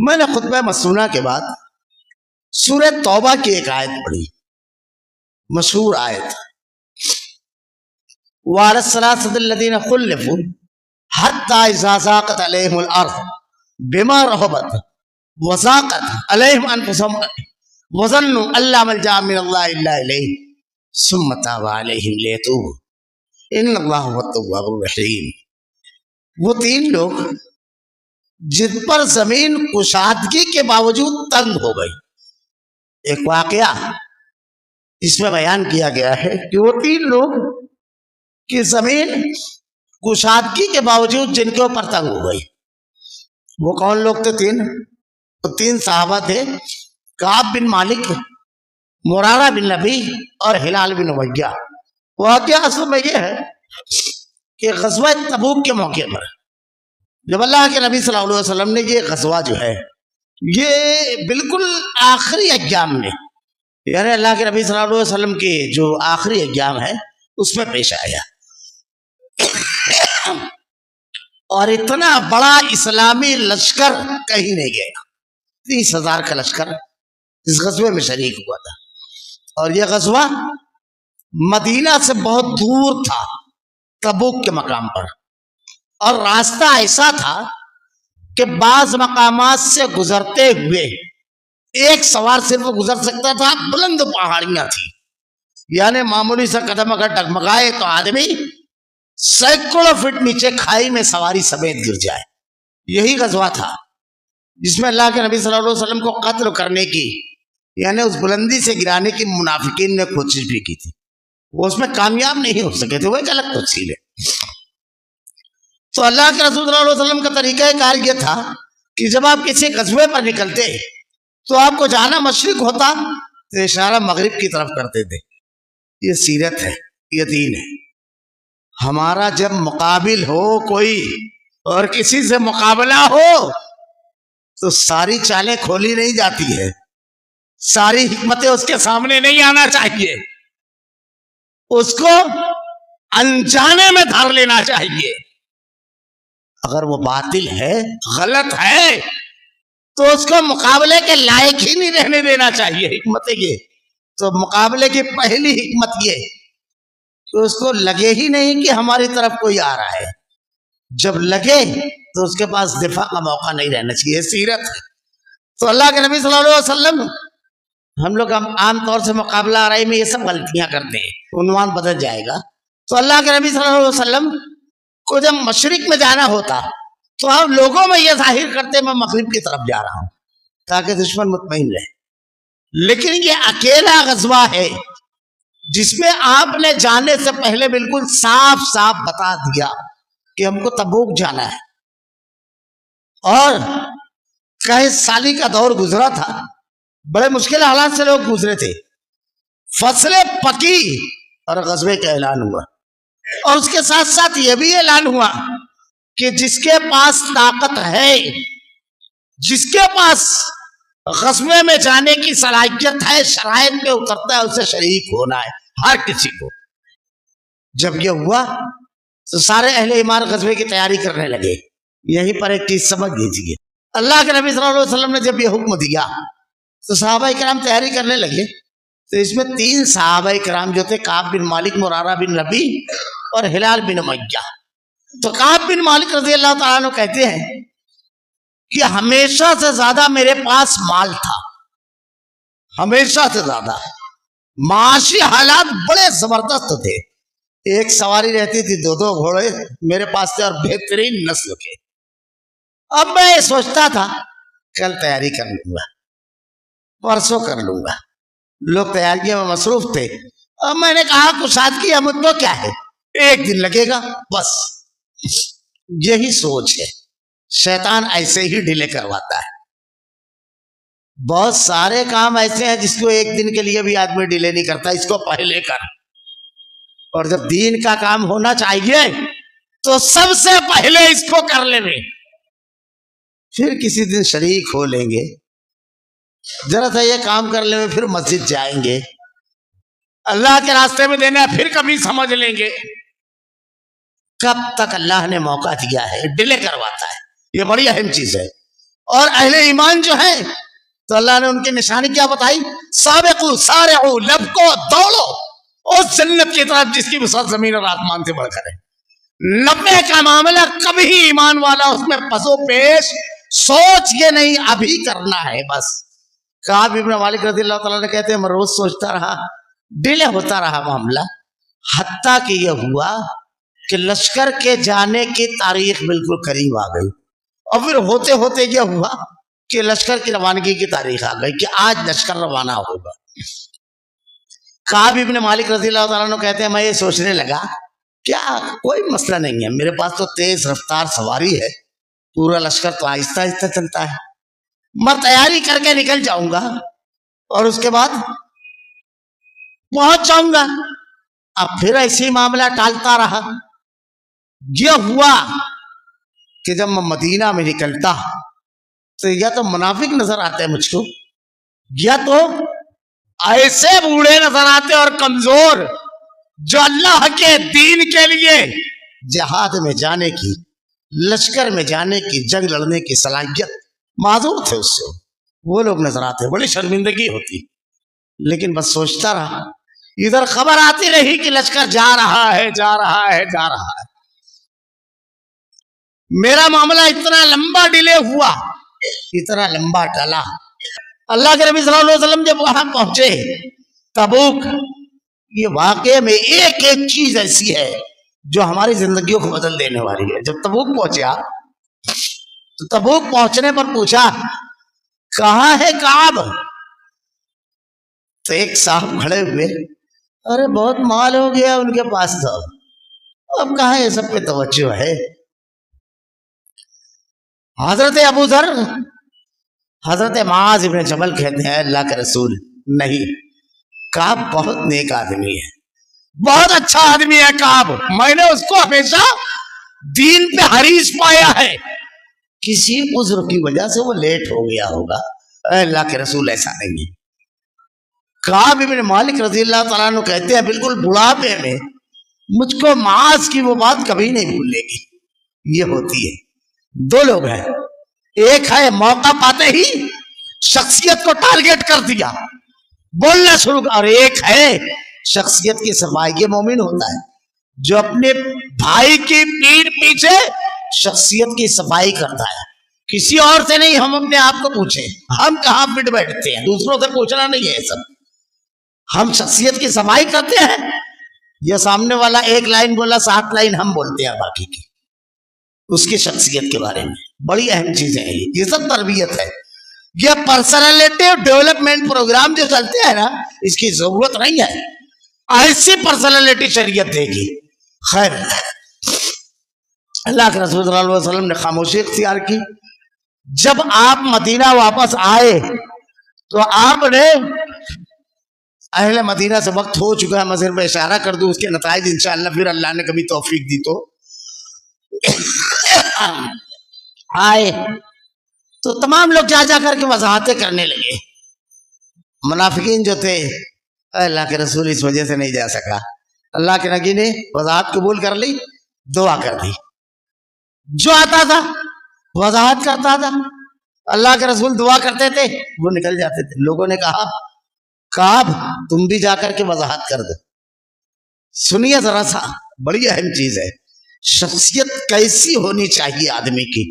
میں نے خطبہ مسنونہ کے بعد سورہ توبہ کی ایک آیت پڑھی، مشہور آیت، وَعَلَى الثَّلَاثَةِ الَّذِينَ خُلِّفُوا حَتَّى إِذَا ضَاقَتْ عَلَيْهِمُ الْأَرْضُ بِمَا رَحُبَتْ وَضَاقَتْ عَلَيْهِمْ أَنفُسُهُمْ وَظَنُّوا أَن لَّا مَلْجَأَ مِنَ اللَّهِ إِلَّا إِلَيْهِ ثُمَّ تَابَ عَلَيْهِمْ لِيَتُوبُوا إِنَّ اللَّهَ هُوَ التَّوَّابُ الرَّحِيمُ۔ وہ تین لوگ جن پر زمین کشادگی کے باوجود تنگ ہو گئی، ایک واقعہ اس میں بیان کیا گیا ہے کہ وہ تین لوگ کی زمین کشادگی کے باوجود جن کے اوپر تنگ ہو گئی، وہ کون لوگ تھے؟ وہ تین صحابہ تھے، کعب بن مالک، مرارہ بن نبی اور ہلال بن امیہ۔ واقعہ اصل میں یہ ہے کہ غزوہ تبوک کے موقع پر جب اللہ کے نبی صلی اللہ علیہ وسلم نے یہ غزوہ جو ہے یہ بالکل آخری ایام میں، یعنی اللہ کے نبی صلی اللہ علیہ وسلم کے جو آخری ایام ہے اس میں پیش آیا، اور اتنا بڑا اسلامی لشکر کہیں نہیں گیا، 30,000 کا لشکر اس غزوے میں شریک ہوا تھا، اور یہ غزوہ مدینہ سے بہت دور تھا، تبوک کے مقام پر، اور راستہ ایسا تھا کہ بعض مقامات سے گزرتے ہوئے ایک سوار صرف گزر سکتا تھا، بلند پہاڑیاں تھی، یعنی معمولی سا قدم اگر ڈگمگائے تو آدمی سینکڑوں فٹ نیچے کھائی میں سواری سمیت گر جائے۔ یہی غزوہ تھا جس میں اللہ کے نبی صلی اللہ علیہ وسلم کو قتل کرنے کی، یعنی اس بلندی سے گرانے کی منافقین نے کوشش بھی کی تھی، وہ اس میں کامیاب نہیں ہو سکے تھے، وہ ایک الگ تفصیل ہے۔ تو اللہ کے رسول صلی اللہ علیہ وسلم کا طریقہ کار یہ تھا کہ جب آپ کسی غزوے پر نکلتے تو آپ کو جانا مشرق ہوتا تو اشارہ مغرب کی طرف کرتے تھے۔ یہ سیرت ہے، یہ دین ہے ہمارا۔ جب مقابل ہو کوئی اور کسی سے مقابلہ ہو تو ساری چالیں کھولی نہیں جاتی ہے، ساری حکمتیں اس کے سامنے نہیں آنا چاہیے، اس کو انجانے میں دھر لینا چاہیے۔ اگر وہ باطل ہے، غلط ہے، تو اس کو مقابلے کے لائق ہی نہیں رہنے دینا چاہیے۔ حکمت یہ تو مقابلے کی پہلی حکمت یہ کہ اس کو لگے ہی نہیں کہ ہماری طرف کوئی آ رہا ہے، جب لگے تو اس کے پاس دفاع کا موقع نہیں رہنا چاہیے، سیرت ہے۔ تو اللہ کے نبی صلی اللہ علیہ وسلم، ہم لوگ عام طور سے مقابلہ آرائی میں یہ سب غلطیاں کرتے ہیں، عنوان بدل جائے گا۔ تو اللہ کے نبی صلی اللہ علیہ وسلم کو جب مشرق میں جانا ہوتا تو آپ لوگوں میں یہ ظاہر کرتے میں مغرب کی طرف جا رہا ہوں تاکہ دشمن مطمئن رہے، لیکن یہ اکیلا غزوہ ہے جس میں آپ نے جانے سے پہلے بالکل صاف صاف بتا دیا کہ ہم کو تبوک جانا ہے، اور 21 سالی کا دور گزرا تھا، بڑے مشکل حالات سے لوگ گزرے تھے، فصلیں پکی اور غزوے کا اعلان ہوا، اور اس کے ساتھ ساتھ یہ بھی اعلان ہوا کہ جس کے پاس طاقت ہے، جس کے پاس غزوے میں جانے کی صلاحیت ہے، شرائط پہ اترتا ہے، اسے شریک ہونا ہے، ہر کسی کو۔ جب یہ ہوا تو سارے اہل ایمان غزوے کی تیاری کرنے لگے۔ یہیں پر ایک چیز سمجھ لیجیے، اللہ کے نبی صلی اللہ علیہ وسلم نے جب یہ حکم دیا تو صحابہ کرام تیاری کرنے لگے، تو اس میں 3 صحابہ کرام جو تھے، کعب بن مالک، مرارہ بن نبی اور ہلال بن امیہ۔ تو کعب بن مالک رضی اللہ تعالیٰ عنہ کہتے ہیں کہ ہمیشہ سے زیادہ میرے پاس مال تھا، ہمیشہ سے زیادہ، معاشی حالات بڑے زبردست تھے، ایک سواری رہتی تھی، 2 گھوڑے میرے پاس تھے، اور بہترین نسل کے۔ اب میں یہ سوچتا تھا کل تیاری کر لوں گا، پرسوں کر لوں گا، لوگ تیاریوں میں مصروف تھے۔ اب میں نے کہا کشادگی ہے، مجھ کو کیا ہے، 1 دن لگے گا بس۔ یہی سوچ ہے، شیطان ایسے ہی ڈیلے کرواتا ہے۔ بہت سارے کام ایسے ہیں جس کو 1 دن کے لیے بھی آدمی ڈیلے نہیں کرتا، اس کو پہلے کر، اور جب دین کا کام ہونا چاہیے تو سب سے پہلے اس کو کر لیں گے، پھر کسی دن شریک ہو لیں گے، ذرا سا یہ کام کر لیں گے، پھر مسجد جائیں گے، اللہ کے راستے میں دینا ہے، پھر کبھی سمجھ لیں گے۔ کب تک اللہ نے موقع دیا ہے، ڈیلے کرواتا ہے، یہ بڑی اہم چیز ہے۔ اور اہل ایمان جو ہیں تو اللہ نے ان کی نشانی کیا بتائی؟ سابقو سارعو لبکو دوڑو اس جنت کی طرف جس کی وسعت زمین اور آسمان سے بڑھ کر ہے. 90 کا معاملہ کبھی ایمان والا اس میں پسو پیش سوچ یہ نہیں ابھی کرنا ہے بس. کعب ابن مالک رضی اللہ تعالیٰ نے کہتے ہیں میں روز سوچتا رہا, ڈیلے ہوتا رہا معاملہ, حتیٰ کہ یہ ہوا کہ لشکر کے جانے کی تاریخ بالکل قریب آ گئی, اور پھر ہوتے ہوتے یہ ہوا کہ لشکر کی روانگی کی تاریخ آ گئی کہ آج لشکر روانہ ہوگا. کعب ابن مالک رضی اللہ تعالیٰ عنہ کہتے ہیں میں یہ سوچنے لگا کیا کوئی مسئلہ نہیں ہے, میرے پاس تو تیز رفتار سواری ہے, پورا لشکر تو آہستہ آہستہ چلتا ہے, میں تیاری کر کے نکل جاؤں گا اور اس کے بعد پہنچ جاؤں گا. اب پھر ایسی معاملہ ٹالتا رہا. یہ ہوا کہ جب میں مدینہ میں نکلتا تو یا تو منافق نظر آتے مجھ کو, یا تو ایسے بوڑھے نظر آتے اور کمزور جو اللہ کے دین کے لیے جہاد میں جانے کی, لشکر میں جانے کی, جنگ لڑنے کی صلاحیت معذور تھے اس سے, وہ لوگ نظر آتے. بڑی شرمندگی ہوتی. لیکن بس سوچتا رہا, ادھر خبر آتی رہی کہ لشکر جا رہا ہے جا رہا ہے جا رہا ہے. میرا معاملہ اتنا لمبا ڈیلے ہوا, اتنا لمبا ٹلا. اللہ کے نبی صلی اللہ علیہ وسلم جب وہاں پہنچے تبوک, یہ واقعے میں ایک ایک چیز ایسی ہے جو ہماری زندگیوں کو بدل دینے والی ہے. جب تبوک پہنچا تو تبوک پہنچنے پر پوچھا کہاں ہے کعب؟ تو ایک صاحب کھڑے ہوئے, ارے بہت مال ہو گیا ان کے پاس, تو اب کہاں یہ سب پہ توجہ ہے. حضرت ابو ذر حضرت معاذ ابن جبل کہتے ہیں اللہ کے رسول نہیں, کعب بہت نیک آدمی ہے, بہت اچھا آدمی ہے کعب, میں نے اس کو ہمیشہ دین پہ حریص پایا ہے, کسی عذر کی وجہ سے وہ لیٹ ہو گیا ہوگا. اللہ کے رسول ایسا نہیں ہے. کعب ابن مالک رضی اللہ تعالیٰ عنہ کہتے ہیں بالکل بڑھاپے میں مجھ کو معاذ کی وہ بات کبھی نہیں بھولے گی. یہ ہوتی ہے, دو لوگ ہیں, ایک ہے موقع پاتے ہی شخصیت کو ٹارگٹ کر دیا, بولنا شروع, اور ایک ہے شخصیت کی صفائی. یہ مومن ہوتا ہے جو اپنے بھائی کی پیٹھ پیچھے شخصیت کی صفائی کرتا ہے, کسی اور سے نہیں. ہم اپنے آپ کو پوچھیں, ہم کہاں پٹ بیٹھتے ہیں, دوسروں سے پوچھنا نہیں ہے سب. ہم شخصیت کی صفائی کرتے ہیں. یہ سامنے والا ایک لائن بولا, 7 لائن ہم بولتے ہیں باقی کی, اس کی شخصیت کے بارے میں. بڑی اہم چیزیں ہیں یہ سب تربیت ہے. یہ پرسنالٹی ڈیولپمنٹ پروگرام جو چلتے ہیں نا, اس کی ضرورت نہیں ہے. ایسی پرسنالٹی شریعت دے گی. خیر, اللہ کے رسول صلی اللہ علیہ وسلم نے خاموشی اختیار کی. جب آپ مدینہ واپس آئے تو آپ نے, اہل مدینہ سے وقت ہو چکا ہے, میں صرف اشارہ کر دوں, اس کے نتائج انشاءاللہ پھر اللہ نے کبھی توفیق دی تو آئے تو تمام لوگ جا جا کر کے وضاحتیں کرنے لگے. منافقین جو تھے, اللہ کے رسول اس وجہ سے نہیں جا سکا. اللہ کے نبی نے وضاحت قبول کر لی, دعا کر دی. جو آتا تھا وضاحت کرتا تھا, اللہ کے رسول دعا کرتے تھے, وہ نکل جاتے تھے. لوگوں نے کہا کعب تم بھی جا کر کے وضاحت کر دو. سنیے ذرا سا, بڑی اہم چیز ہے. شخصیت کیسی ہونی چاہیے آدمی کی,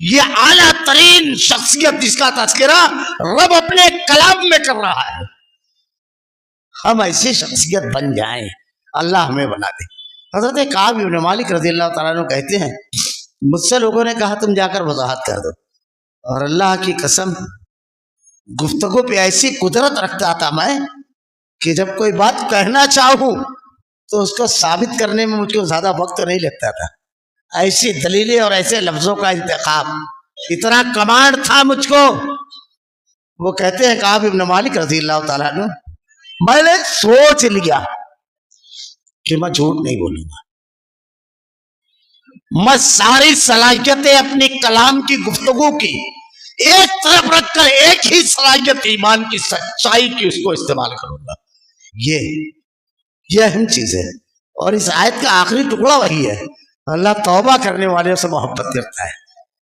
یہ اعلیٰ ترین شخصیت جس کا تذکرہ رب اپنے کلام میں کر رہا ہے. ہم ایسی شخصیت بن جائیں, اللہ ہمیں بنا دے. حضرت کعب ابن مالک رضی اللہ تعالیٰ عنہ کہتے ہیں مجھ سے لوگوں نے کہا تم جا کر وضاحت کر دو, اور اللہ کی قسم گفتگو پہ ایسی قدرت رکھتا تھا میں کہ جب کوئی بات کہنا چاہوں تو اس کو ثابت کرنے میں مجھ کو زیادہ وقت نہیں لگتا تھا. ایسی دلیلیں اور ایسے لفظوں کا انتخاب, اتنا کمانڈ تھا مجھ کو. وہ کہتے ہیں کعب ابن مالک رضی اللہ تعالیٰ عنہ, میں نے سوچ لیا کہ میں جھوٹ نہیں بولوں گا, میں ساری صلاحیتیں اپنی کلام کی گفتگو کی ایک طرف رکھ کر ایک ہی صلاحیت ایمان کی سچائی کی اس کو استعمال کروں گا. یہ اہم چیز ہے. اور اس آیت کا آخری ٹکڑا وہی ہے, اللہ توبہ کرنے والوں سے محبت کرتا ہے.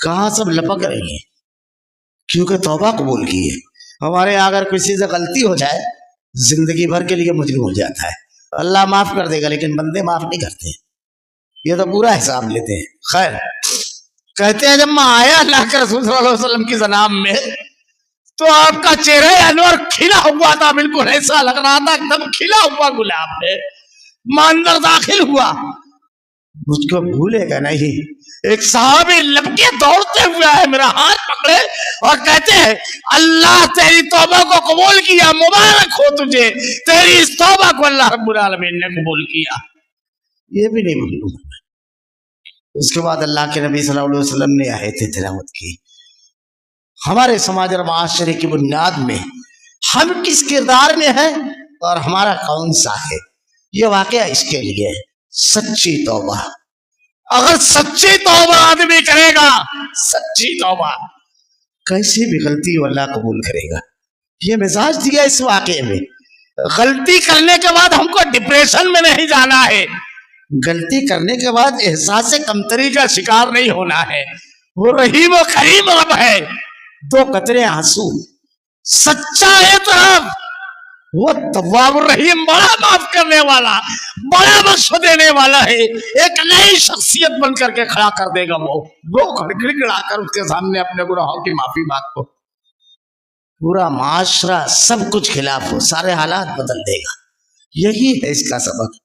کہاں سب لپک رہی ہیں کیونکہ توبہ قبول کی ہے. ہمارے یہاں اگر کسی سے غلطی ہو جائے زندگی بھر کے لیے مجرم ہو جاتا ہے. اللہ معاف کر دے گا لیکن بندے معاف نہیں کرتے, یہ تو پورا حساب لیتے ہیں. خیر, کہتے ہیں جب میں آیا اللہ کے رسول صلی اللہ علیہ وسلم کی جناب میں تو آپ کا چہرہ انور کھلا ہوا تھا, بالکل ایسا لگ رہا تھا ایک دم کھلا ہوا گلاب ہے. میں اندر داخل ہوا, مجھ کو بھولے گا نہیں, ایک صحابی لپکے دوڑتے ہوئے آئے, میرا ہاتھ پکڑے اور کہتے ہیں اللہ تیری توبہ کو قبول کیا, مبارک ہو تجھے, تیری اس توبہ کو اللہ رب العالمین نے قبول کیا. یہ بھی نہیں معلوم. اس کے بعد اللہ کے نبی صلی اللہ علیہ وسلم نے آیت تلاوت کی. ہمارے سماج اور معاشرے کی بنیاد میں ہم کس کردار میں ہیں اور ہمارا کون سا ہے, یہ واقعہ اس کے لیے سچی توبہ. اگر سچی توبہ آدمی کرے گا, سچی توبہ, کیسی بھی غلطی ہو اللہ قبول کرے گا. یہ مزاج دیا اس واقعے میں. غلطی کرنے کے بعد ہم کو ڈپریشن میں نہیں جانا ہے, غلطی کرنے کے بعد احساس کمتری کا شکار نہیں ہونا ہے. وہ رحیم و کریم رب ہے, 2 قطرے آنسو, سچا اعتراف, وہ تواب الرحیم, بڑا معاف کرنے والا, بڑا بخش دینے والا ہے. ایک نئی شخصیت بن کر کے کھڑا کر دے گا. وہ گڑگڑا کر اس کے سامنے اپنے گناہوں کی معافی مانگ کو, پورا معاشرہ سب کچھ خلاف ہو, سارے حالات بدل دے گا. یہی ہے اس کا سبق.